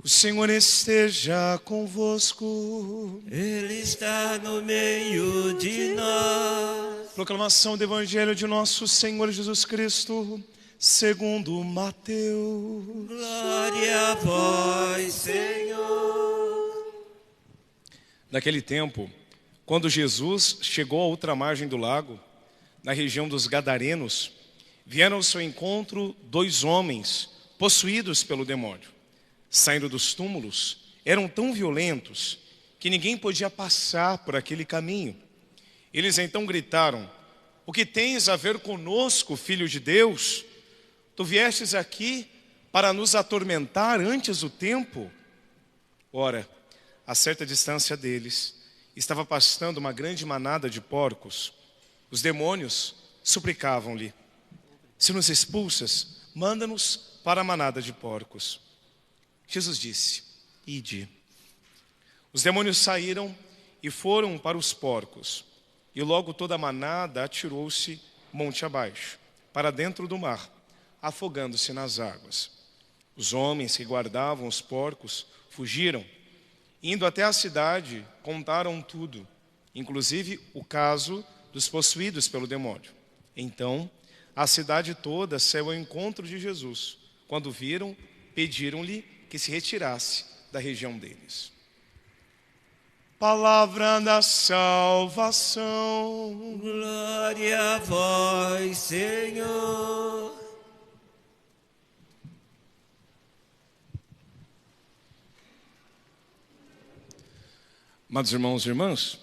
O Senhor esteja convosco. Ele está no meio de nós. Proclamação do Evangelho de nosso Senhor Jesus Cristo, segundo Mateus. Glória a vós, Senhor. Naquele tempo, quando Jesus chegou à outra margem do lago, na região dos Gadarenos, vieram ao seu encontro 2 homens possuídos pelo demônio. Saindo dos túmulos, eram tão violentos que ninguém podia passar por aquele caminho. Eles então gritaram: o que tens a ver conosco, filho de Deus? Tu viestes aqui para nos atormentar antes do tempo? Ora, a certa distância deles, estava pastando uma grande manada de porcos. Os demônios suplicavam-lhe: se nos expulsas, manda-nos para a manada de porcos. Jesus disse: ide. Os demônios saíram e foram para os porcos. E logo toda a manada atirou-se monte abaixo, para dentro do mar, afogando-se nas águas. Os homens que guardavam os porcos fugiram. Indo até a cidade, contaram tudo, inclusive o caso dos possuídos pelo demônio. Então, a cidade toda saiu ao encontro de Jesus. Quando viram, pediram-lhe que se retirasse da região deles. Palavra da salvação. Glória a vós, Senhor. Amados irmãos e irmãs,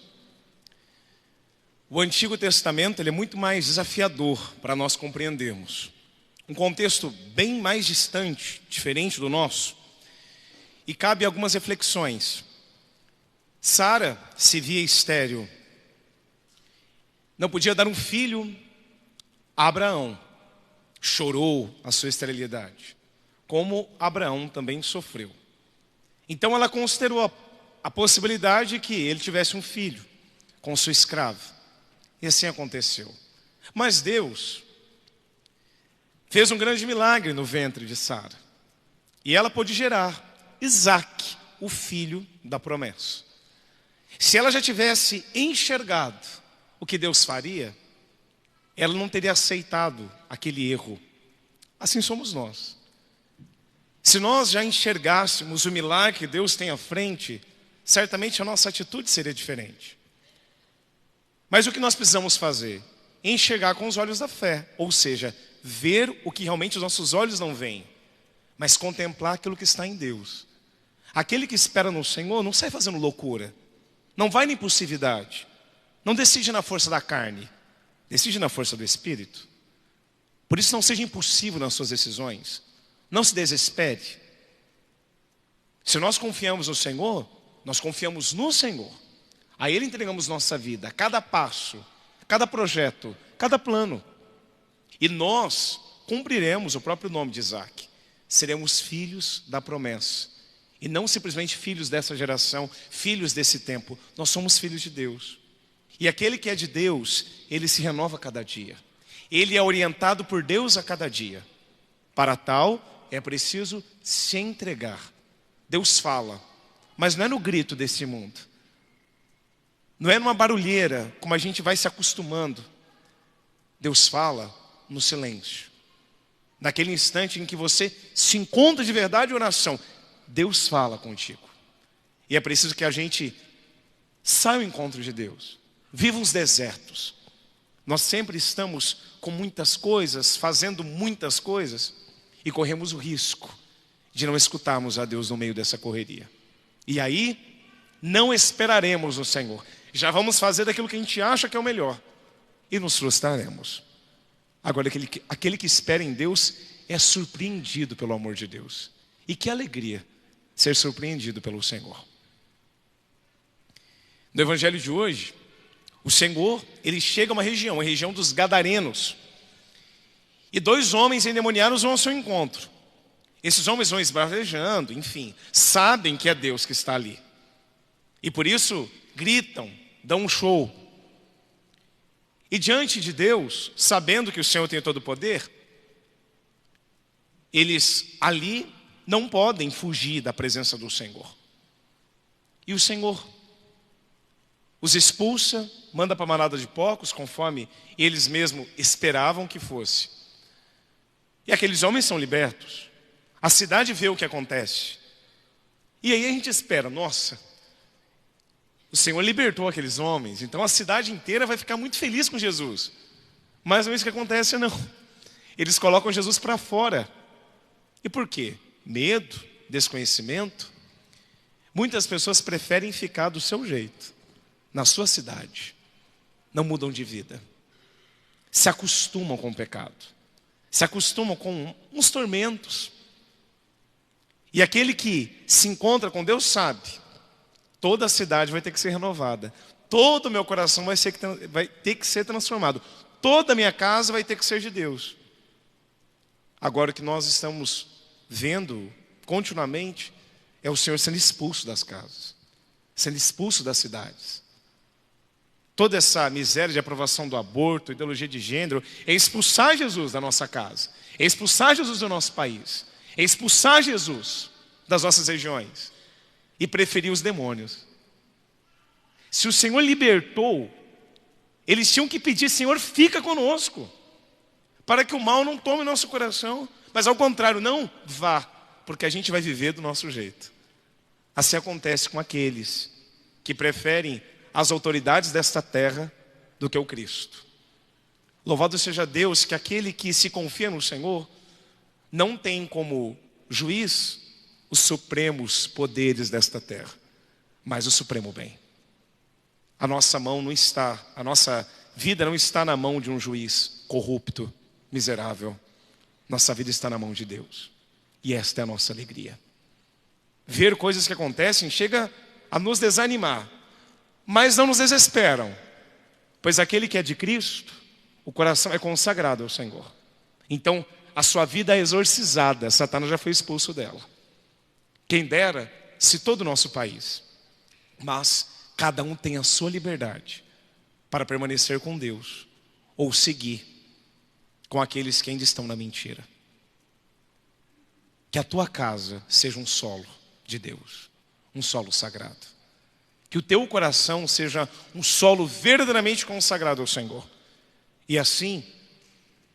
o Antigo Testamento ele é muito mais desafiador para nós compreendermos. Um contexto bem mais distante, diferente do nosso. E cabe algumas reflexões. Sara se via estéril. Não podia dar um filho a Abraão. Chorou a sua esterilidade, como Abraão também sofreu. Então ela considerou a possibilidade de que ele tivesse um filho com sua escrava. E assim aconteceu. Mas Deus fez um grande milagre no ventre de Sara. E ela pôde gerar Isaque, o filho da promessa. Se ela já tivesse enxergado o que Deus faria, ela não teria aceitado aquele erro. Assim somos nós. Se nós já enxergássemos o milagre que Deus tem à frente, certamente a nossa atitude seria diferente. Mas o que nós precisamos fazer? Enxergar com os olhos da fé, ou seja, ver o que realmente os nossos olhos não veem, mas contemplar aquilo que está em Deus. Aquele que espera no Senhor não sai fazendo loucura, não vai na impulsividade, não decide na força da carne, decide na força do Espírito. Por isso não seja impulsivo nas suas decisões, não se desespere. Se nós confiamos no Senhor, nós confiamos no Senhor. A Ele entregamos nossa vida, cada passo, cada projeto, cada plano. E nós cumpriremos o próprio nome de Isaque. Seremos filhos da promessa. E não simplesmente filhos dessa geração, filhos desse tempo. Nós somos filhos de Deus. E aquele que é de Deus, ele se renova a cada dia. Ele é orientado por Deus a cada dia. Para tal, é preciso se entregar. Deus fala, mas não é no grito desse mundo. Não é numa barulheira, como a gente vai se acostumando. Deus fala no silêncio. Naquele instante em que você se encontra de verdade em oração, Deus fala contigo. E é preciso que a gente saia ao encontro de Deus. Viva os desertos. Nós sempre estamos com muitas coisas, fazendo muitas coisas, e corremos o risco de não escutarmos a Deus no meio dessa correria. E aí, não esperaremos o Senhor. Já vamos fazer daquilo que a gente acha que é o melhor. E nos frustraremos. Agora, aquele que espera em Deus é surpreendido pelo amor de Deus. E que alegria ser surpreendido pelo Senhor. No Evangelho de hoje, o Senhor, ele chega a uma região, a região dos Gadarenos. E 2 homens endemoniados vão ao seu encontro. Esses homens vão esbravejando, enfim, sabem que é Deus que está ali. E por isso gritam, dão um show. E diante de Deus, sabendo que o Senhor tem todo o poder, eles ali não podem fugir da presença do Senhor. E o Senhor os expulsa, manda para a manada de porcos, conforme eles mesmos esperavam que fosse. E aqueles homens são libertos. A cidade vê o que acontece. E aí a gente espera, nossa, o Senhor libertou aqueles homens, então a cidade inteira vai ficar muito feliz com Jesus. Mas não é isso que acontece, não. Eles colocam Jesus para fora. E por quê? Medo, desconhecimento. Muitas pessoas preferem ficar do seu jeito, na sua cidade. Não mudam de vida. Se acostumam com o pecado. Se acostumam com uns tormentos. E aquele que se encontra com Deus sabe, toda a cidade vai ter que ser renovada. Todo o meu coração vai ter que ser transformado. Toda a minha casa vai ter que ser de Deus. Agora o que nós estamos vendo continuamente é o Senhor sendo expulso das casas, sendo expulso das cidades. Toda essa miséria de aprovação do aborto, ideologia de gênero, é expulsar Jesus da nossa casa, é expulsar Jesus do nosso país, é expulsar Jesus das nossas regiões e preferir os demônios. Se o Senhor libertou, eles tinham que pedir: Senhor, fica conosco, para que o mal não tome nosso coração. Mas ao contrário, não, vá, porque a gente vai viver do nosso jeito. Assim acontece com aqueles que preferem as autoridades desta terra do que o Cristo. Louvado seja Deus que aquele que se confia no Senhor não tem como juiz os supremos poderes desta terra, mas o supremo bem. A nossa vida não está na mão de um juiz corrupto, miserável. Nossa vida está na mão de Deus. E esta é a nossa alegria. Ver coisas que acontecem chega a nos desanimar, mas não nos desesperam, pois aquele que é de Cristo, o coração é consagrado ao Senhor. Então a sua vida é exorcizada, Satanás já foi expulso dela. Quem dera se todo o nosso país, mas cada um tem a sua liberdade para permanecer com Deus ou seguir com aqueles que ainda estão na mentira. Que a tua casa seja um solo de Deus, um solo sagrado. Que o teu coração seja um solo verdadeiramente consagrado ao Senhor. E assim,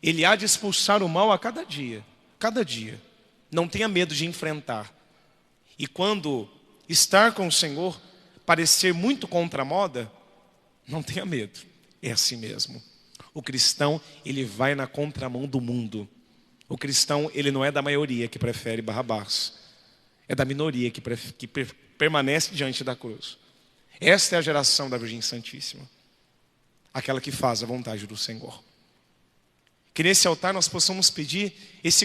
Ele há de expulsar o mal a cada dia. Cada dia. Não tenha medo de enfrentar. E quando estar com o Senhor parecer muito contra a moda, não tenha medo. É assim mesmo. O cristão, ele vai na contramão do mundo. O cristão, ele não é da maioria que prefere Barrabás. É da minoria que permanece diante da cruz. Esta é a geração da Virgem Santíssima. Aquela que faz a vontade do Senhor. Que nesse altar nós possamos pedir esse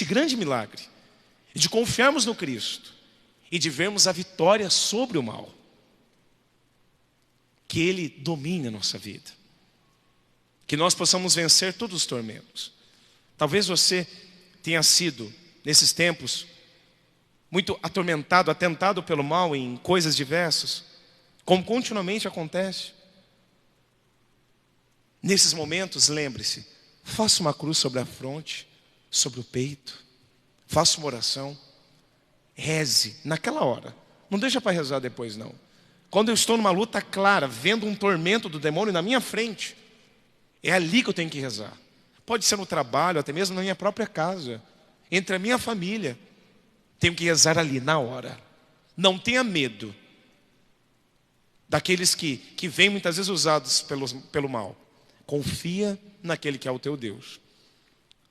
grande milagre. De confiarmos no Cristo. E de vermos a vitória sobre o mal. Que Ele domine a nossa vida. Que nós possamos vencer todos os tormentos. Talvez você tenha sido, nesses tempos, muito atormentado, atentado pelo mal em coisas diversas, como continuamente acontece. Nesses momentos, lembre-se, faça uma cruz sobre a fronte, sobre o peito, faça uma oração, reze naquela hora. Não deixa para rezar depois, não. Quando eu estou numa luta clara, vendo um tormento do demônio na minha frente, é ali que eu tenho que rezar. Pode ser no trabalho, até mesmo na minha própria casa, entre a minha família. Tenho que rezar ali, na hora. Não tenha medo daqueles que vêm muitas vezes usados pelo mal. Confia naquele que é o teu Deus.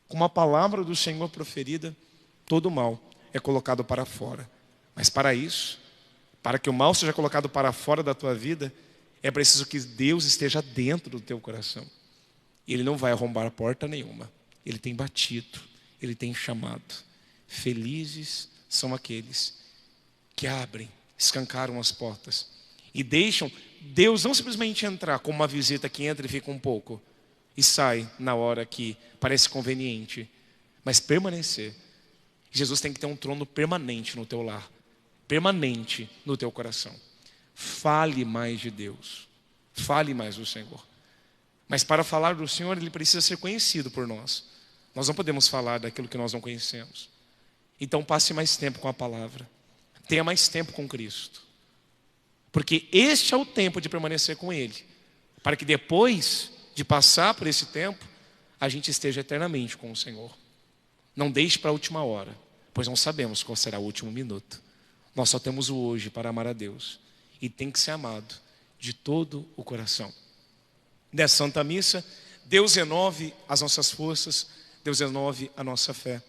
Com uma palavra do Senhor proferida, todo o mal é colocado para fora. Mas para isso, para que o mal seja colocado para fora da tua vida, é preciso que Deus esteja dentro do teu coração. Ele não vai arrombar porta nenhuma. Ele tem batido, Ele tem chamado. Felizes são aqueles que abrem, escancaram as portas e deixam Deus não simplesmente entrar como uma visita que entra e fica um pouco e sai na hora que parece conveniente, mas permanecer. Jesus tem que ter um trono permanente no teu lar, permanente no teu coração. Fale mais de Deus, fale mais do Senhor. Mas para falar do Senhor, Ele precisa ser conhecido por nós. Nós não podemos falar daquilo que nós não conhecemos. Então passe mais tempo com a palavra. Tenha mais tempo com Cristo. Porque este é o tempo de permanecer com Ele. Para que depois de passar por esse tempo, a gente esteja eternamente com o Senhor. Não deixe para a última hora, pois não sabemos qual será o último minuto. Nós só temos o hoje para amar a Deus. E tem que ser amado de todo o coração. Nessa Santa Missa, Deus renove as nossas forças, Deus renove a nossa fé.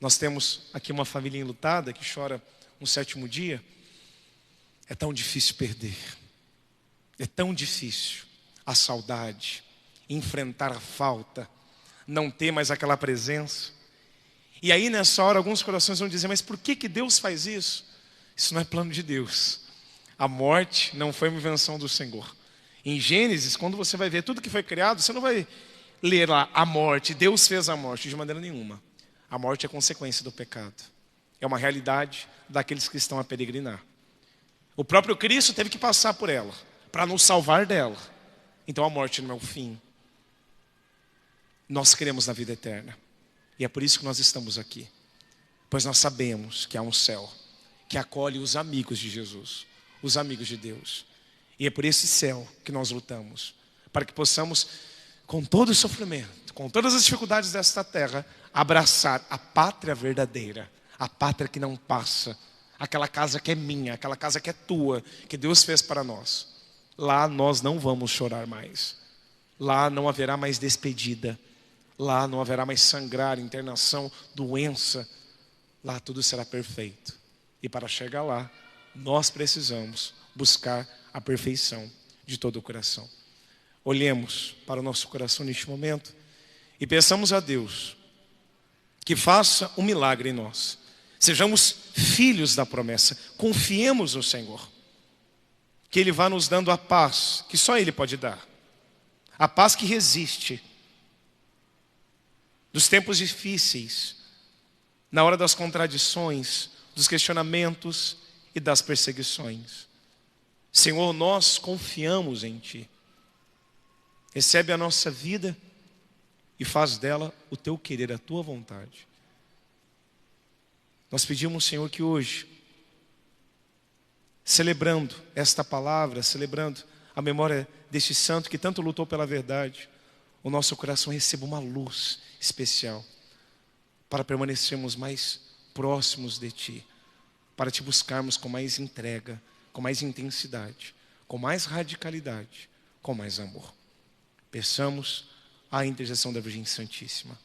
Nós temos aqui uma família enlutada que chora um 7º dia. É tão difícil perder. É tão difícil a saudade, enfrentar a falta, não ter mais aquela presença. E aí nessa hora alguns corações vão dizer, mas por que Deus faz isso? Isso não é plano de Deus. A morte não foi uma invenção do Senhor. Em Gênesis, quando você vai ver tudo que foi criado, você não vai ler lá a morte, Deus fez a morte, de maneira nenhuma. A morte é consequência do pecado. É uma realidade daqueles que estão a peregrinar. O próprio Cristo teve que passar por ela, para nos salvar dela. Então a morte não é o fim. Nós queremos na vida eterna. E é por isso que nós estamos aqui. Pois nós sabemos que há um céu que acolhe os amigos de Jesus, os amigos de Deus. E é por esse céu que nós lutamos, para que possamos, com todo o sofrimento, com todas as dificuldades desta terra, abraçar a pátria verdadeira, a pátria que não passa, aquela casa que é minha, aquela casa que é tua, que Deus fez para nós. Lá nós não vamos chorar mais. Lá não haverá mais despedida. Lá não haverá mais sangrar, internação, doença. Lá tudo será perfeito. E para chegar lá, nós precisamos buscar a perfeição de todo o coração. Olhemos para o nosso coração neste momento e peçamos a Deus que faça um milagre em nós. Sejamos filhos da promessa. Confiemos no Senhor. Que Ele vá nos dando a paz que só Ele pode dar. A paz que resiste dos tempos difíceis, na hora das contradições, dos questionamentos e das perseguições. Senhor, nós confiamos em Ti. Recebe a nossa vida e faz dela o Teu querer, a Tua vontade. Nós pedimos, Senhor, que hoje, celebrando esta palavra, celebrando a memória deste santo que tanto lutou pela verdade, o nosso coração receba uma luz especial para permanecermos mais próximos de Ti, para Te buscarmos com mais entrega, com mais intensidade, com mais radicalidade, com mais amor. Peçamos a intercessão da Virgem Santíssima.